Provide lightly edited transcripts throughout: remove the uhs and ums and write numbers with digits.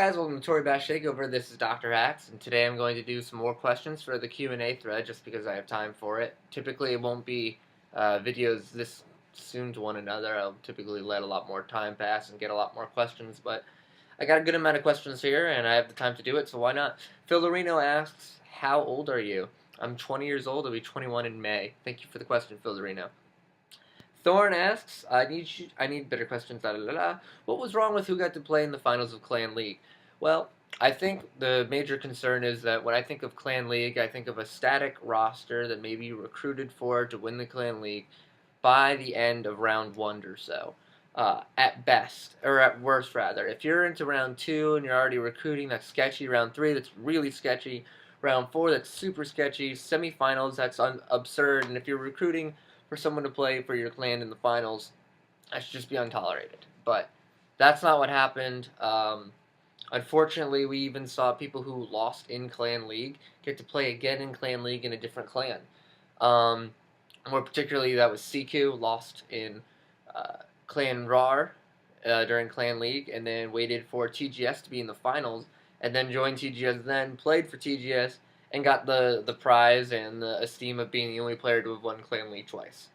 guys, welcome to Tory Bash Takeover. This is Dr. Hacks, and today I'm going to do some more questions for the Q&A thread just because I have time for it. Typically, it won't be videos this soon to one another. I'll typically let a lot more time pass and get a lot more questions, but I got a good amount of questions here, and I have the time to do it, so why not? Philorino asks, how old are you? I'm 20 years old. I'll be 21 in May. Thank you for the question, Philorino. Thorn asks, I need better questions. La, la, la, la. What was wrong with who got to play in the finals of Clan League? Well, I think the major concern is that when I think of Clan League, I think of a static roster that may be recruited for to win the Clan League by the end of round 1 or so. At best, or at worst rather. If you're into round 2 and you're already recruiting, that's sketchy. Round 3, that's really sketchy. Round 4, that's super sketchy. Semifinals, that's absurd. And if you're recruiting for someone to play for your clan in the finals, that should just be untolerated. But that's not what happened. Unfortunately, we even saw people who lost in Clan League get to play again in Clan League in a different clan. More particularly, that was Siku, lost in Clan RAR during Clan League, and then waited for TGS to be in the finals, and then joined TGS, then played for TGS, and got the prize and the esteem of being the only player to have won Clan League twice.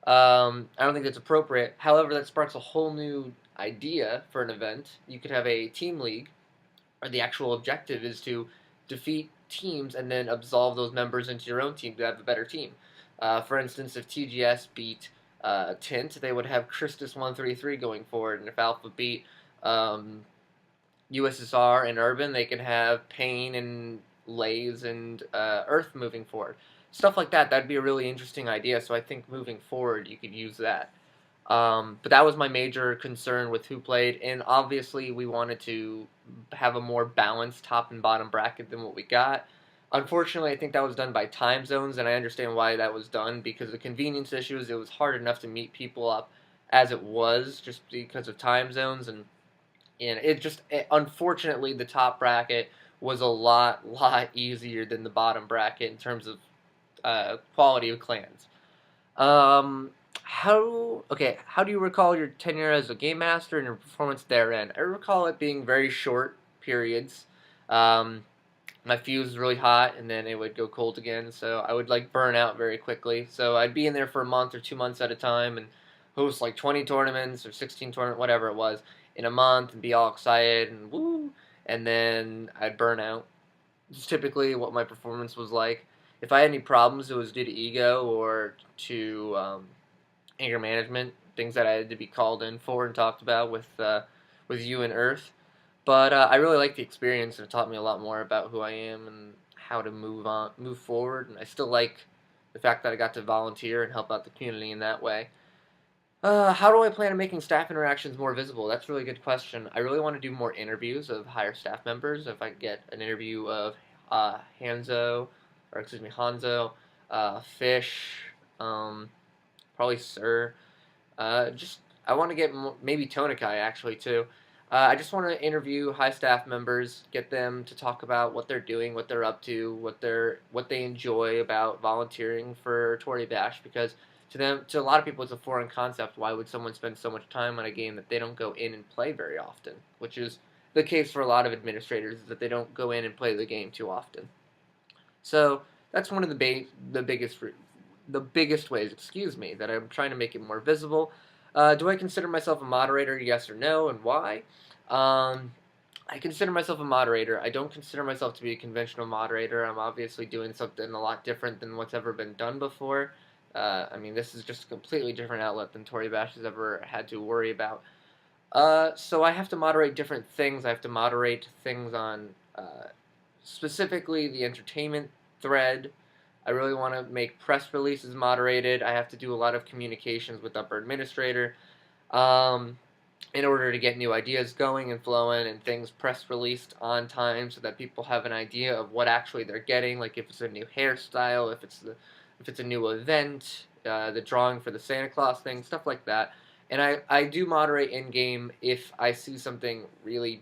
I don't think that's appropriate. However, that sparks a whole new idea for an event. You could have a team league, or the actual objective is to defeat teams and then absolve those members into your own team to have a better team. For instance, if TGS beat Tint, they would have Christus 133 going forward, and if Alpha beat USSR and Urban, they can have Pain and Lays and Earth moving forward. Stuff like that, that'd be a really interesting idea, so I think moving forward you could use that. But that was my major concern with who played, and obviously we wanted to have a more balanced top and bottom bracket than what we got. Unfortunately, I think that was done by time zones, and I understand why that was done, because of convenience issues. It was hard enough to meet people up as it was, just because of time zones, and unfortunately, the top bracket was a lot easier than the bottom bracket in terms of quality of clans. How do you recall your tenure as a game master and your performance therein? I recall it being very short periods. My fuse was really hot, and then it would go cold again, so I would burn out very quickly. So I'd be in there for a month or 2 months at a time and host 20 tournaments or 16 tournaments, whatever it was, in a month, and be all excited and woo, and then I'd burn out. It's typically what my performance was like. If I had any problems, it was due to ego or to anger management, things that I had to be called in for and talked about with you and Earth. But I really liked the experience, and it taught me a lot more about who I am and how to move forward. And I still like the fact that I got to volunteer and help out the community in that way. How do I plan on making staff interactions more visible? That's a really good question. I really want to do more interviews of higher staff members. If I could get an interview of Hanzo, Fish, probably Sir. I want to get maybe Tonikai actually too. I just want to interview high staff members, get them to talk about what they're doing, what they're up to, what they enjoy about volunteering for Tory Bash, because to a lot of people, it's a foreign concept. Why would someone spend so much time on a game that they don't go in and play very often? Which is the case for a lot of administrators, is that they don't go in and play the game too often. So that's one of the biggest ways, that I'm trying to make it more visible. Do I consider myself a moderator? Yes or no, and why? I consider myself a moderator. I don't consider myself to be a conventional moderator. I'm obviously doing something a lot different than what's ever been done before. This is just a completely different outlet than Tory Bash has ever had to worry about. So I have to moderate different things. I have to moderate things on specifically the entertainment thread. I really want to make press releases moderated. I have to do a lot of communications with upper administrator in order to get new ideas going and flowing and things press released on time so that people have an idea of what actually they're getting, like if it's a new hairstyle, if it's a new event, the drawing for the Santa Claus thing, stuff like that. And I do moderate in-game if I see something really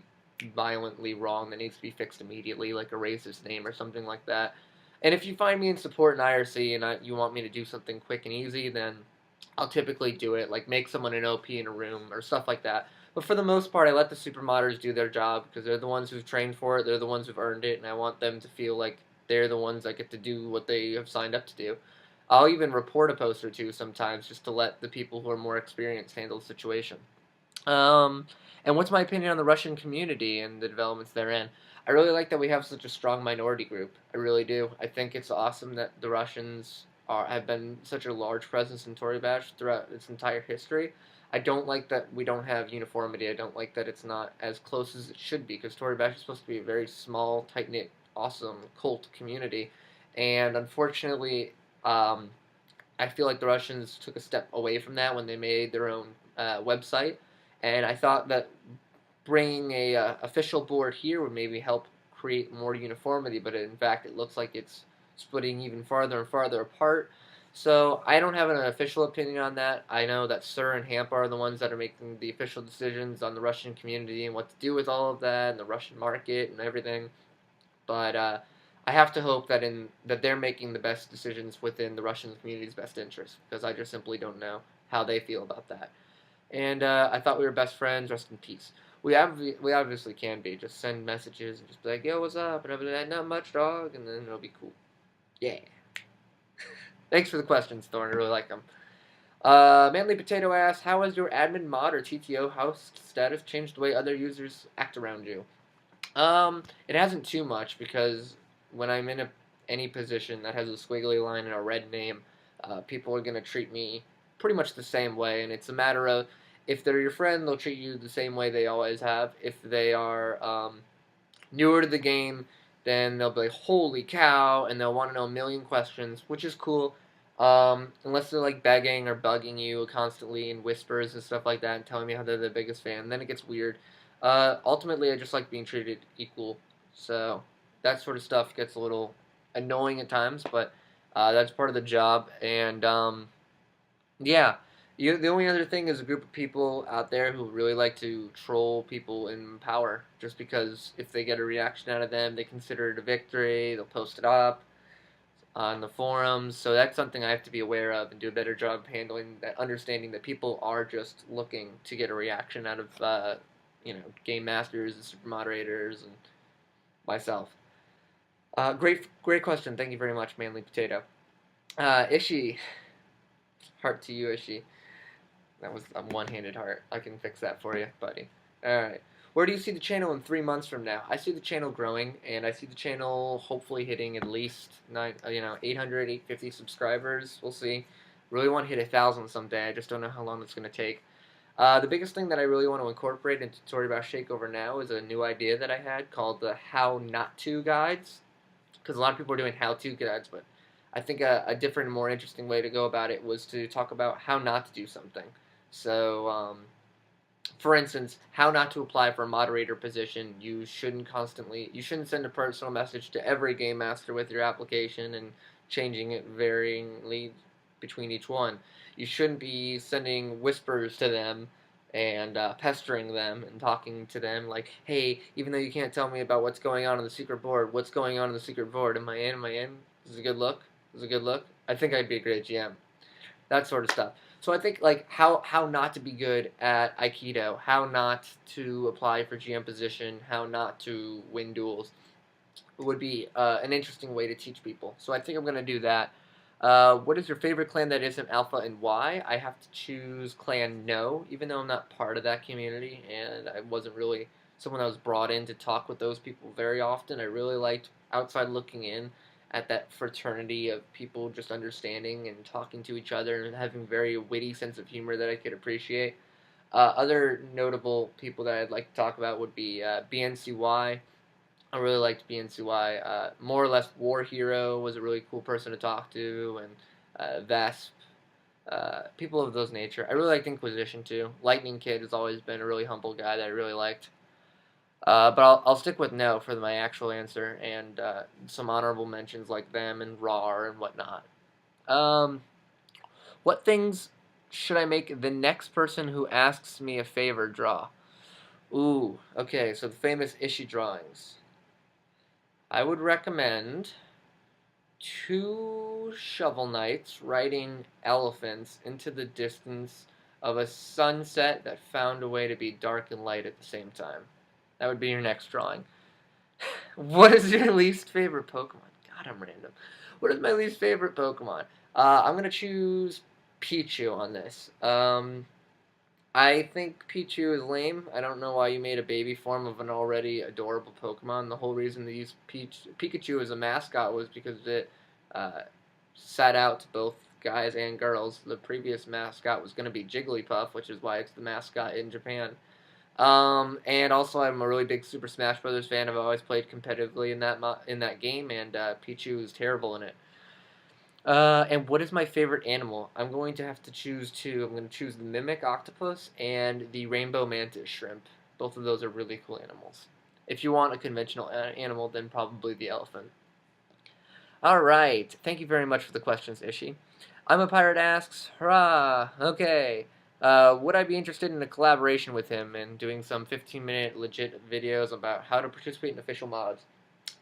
violently wrong that needs to be fixed immediately, like a racist name or something like that. And if you find me in support in IRC and you want me to do something quick and easy, then I'll typically do it, like make someone an OP in a room or stuff like that. But for the most part, I let the supermodders do their job because they're the ones who've trained for it. They're the ones who've earned it, and I want them to feel like they're the ones that get to do what they have signed up to do. I'll even report a post or two sometimes just to let the people who are more experienced handle the situation. Um, and what's my opinion on the Russian community and the developments therein? I really like that we have such a strong minority group. I really do. I think it's awesome that the Russians have been such a large presence in Tory Bash throughout its entire history. I don't like that we don't have uniformity. I don't like that it's not as close as it should be because Tory Bash is supposed to be a very small, tight knit, awesome cult community, and unfortunately, um, I feel like the Russians took a step away from that when they made their own website, and I thought that bringing a official board here would maybe help create more uniformity. But in fact, it looks like it's splitting even farther and farther apart. So I don't have an official opinion on that. I know that Sir and Hamp are the ones that are making the official decisions on the Russian community and what to do with all of that and the Russian market and everything. But I have to hope that they're making the best decisions within the Russian community's best interest because I just simply don't know how they feel about that. And I thought we were best friends. Rest in peace. We obviously can be. Just send messages and just be like, "Yo, what's up?" And I'll be like, "Not much, dog," and then it'll be cool. Yeah. Thanks for the questions, Thorn. I really like them. Manly Potato asks, "How has your admin mod or TTO house status changed the way other users act around you?" It hasn't too much because when I'm in any position that has a squiggly line and a red name, people are gonna treat me pretty much the same way, and it's a matter of if they're your friend, they'll treat you the same way they always have. If they are newer to the game, then they'll be like, "Holy cow!" and they'll want to know a million questions, which is cool. Unless they're like begging or bugging you constantly in whispers and stuff like that, and telling me how they're the biggest fan, then it gets weird. Ultimately, I just like being treated equal, so that sort of stuff gets a little annoying at times, but that's part of the job. And yeah, the only other thing is a group of people out there who really like to troll people in power, just because if they get a reaction out of them, they consider it a victory. They'll post it up on the forums, so that's something I have to be aware of and do a better job handling that, understanding that people are just looking to get a reaction out of game masters and super moderators and myself. Great question. Thank you very much, Manly Potato. Ishi, heart to you, Ishi. That was a one-handed heart. I can fix that for you, buddy. All right. Where do you see the channel in 3 months from now? I see the channel growing, and I see the channel hopefully hitting at least 800, 850 subscribers. We'll see. Really want to hit 1,000 someday. I just don't know how long it's going to take. The biggest thing that I really want to incorporate into Tutorial About Shakeover now is a new idea that I had called the How Not To guides. Because a lot of people are doing how-to guides, but I think a different and more interesting way to go about it was to talk about how not to do something. So, for instance, how not to apply for a moderator position. You shouldn't send a personal message to every game master with your application and changing it varyingly between each one. You shouldn't be sending whispers to them and pestering them and talking to them like, "Hey, even though you can't tell me about what's going on the secret board, what's going on in the secret board? Am I in? Am I in? Is it a good look? Is it a good look?" I think I'd be a great GM. That sort of stuff. So I think like how not to be good at Aikido, how not to apply for GM position, how not to win duels would be an interesting way to teach people. So I think I'm going to do that. What is your favorite clan that isn't Alpha and why? I have to choose Clan No, even though I'm not part of that community and I wasn't really someone that was brought in to talk with those people very often. I really liked outside looking in at that fraternity of people just understanding and talking to each other and having very witty sense of humor that I could appreciate. Other notable people that I'd like to talk about would be BNCY. I really liked BNCY. More or less, War Hero was a really cool person to talk to, and Vesp, people of those nature. I really liked Inquisition too. Lightning Kid has always been a really humble guy that I really liked. But I'll stick with no for my actual answer, and some honorable mentions like them and RAR and whatnot. What things should I make the next person who asks me a favor draw? Ooh, okay, so the famous Ishii drawings. I would recommend 2 Shovel Knights riding elephants into the distance of a sunset that found a way to be dark and light at the same time. That would be your next drawing. What is your least favorite Pokemon? God, I'm random. What is my least favorite Pokemon? I'm gonna choose Pichu on this. I think Pichu is lame. I don't know why you made a baby form of an already adorable Pokemon. The whole reason they used Pikachu as a mascot was because it uh, sat out to both guys and girls. The previous mascot was going to be Jigglypuff, which is why it's the mascot in Japan. And also, I'm a really big Super Smash Brothers fan. I've always played competitively in that game, and Pichu is terrible in it. And what is my favorite animal? I'm going to have to choose two. I'm going to choose the mimic octopus and the rainbow mantis shrimp. Both of those are really cool animals. If you want a conventional animal, then probably the elephant. All right. Thank you very much for the questions, Ishi. I'm a Pirate asks, hurrah! Okay. Would I be interested in a collaboration with him and doing some 15-minute legit videos about how to participate in official mods?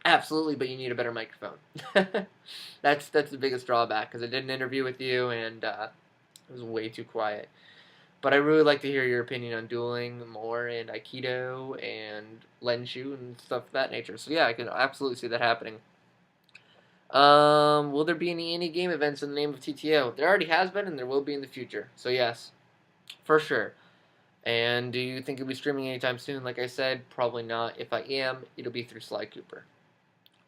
Absolutely, but you need a better microphone. That's the biggest drawback, because I did an interview with you and it was way too quiet. But I really like to hear your opinion on dueling more and Aikido and Lenshu and stuff of that nature. So yeah, I can absolutely see that happening. Will there be any game events in the name of TTO? There already has been, and there will be in the future. So yes, for sure. And do you think you'll be streaming anytime soon? Like I said, probably not. If I am, it'll be through Slycooper.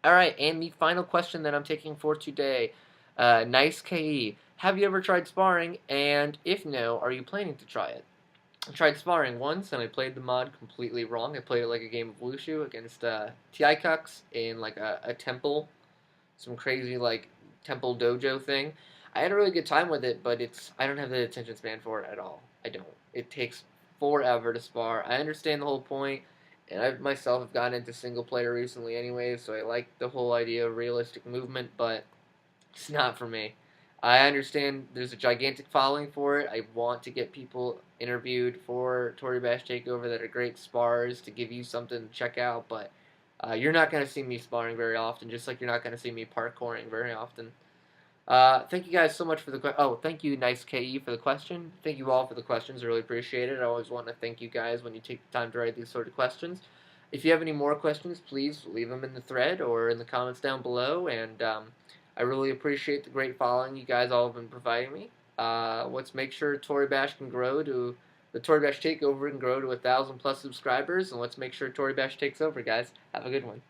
Alright, and the final question that I'm taking for today. Nice KE. Have you ever tried sparring? And if no, are you planning to try it? I tried sparring once, and I played the mod completely wrong. I played it like a game of Wushu against Tiaikucks in like a temple. Some crazy like temple dojo thing. I had a really good time with it, but I don't have the attention span for it at all. I don't. It takes forever to spar. I understand the whole point, and I myself have gotten into single player recently anyway, so I like the whole idea of realistic movement, but it's not for me. I understand there's a gigantic following for it. I want to get people interviewed for Tory Bash Takeover that are great spars to give you something to check out, but you're not going to see me sparring very often, just like you're not going to see me parkouring very often. Thank you guys so much for the thank you, Nice KE, for the question. Thank you all for the questions. I really appreciate it. I always want to thank you guys when you take the time to write these sort of questions. If you have any more questions, please leave them in the thread or in the comments down below. And I really appreciate the great following you guys all have been providing me. Let's make sure Tory Bash can grow to the Tory Bash Takeover can grow to 1,000+ subscribers, and let's make sure Tory Bash takes over, guys. Have a good one.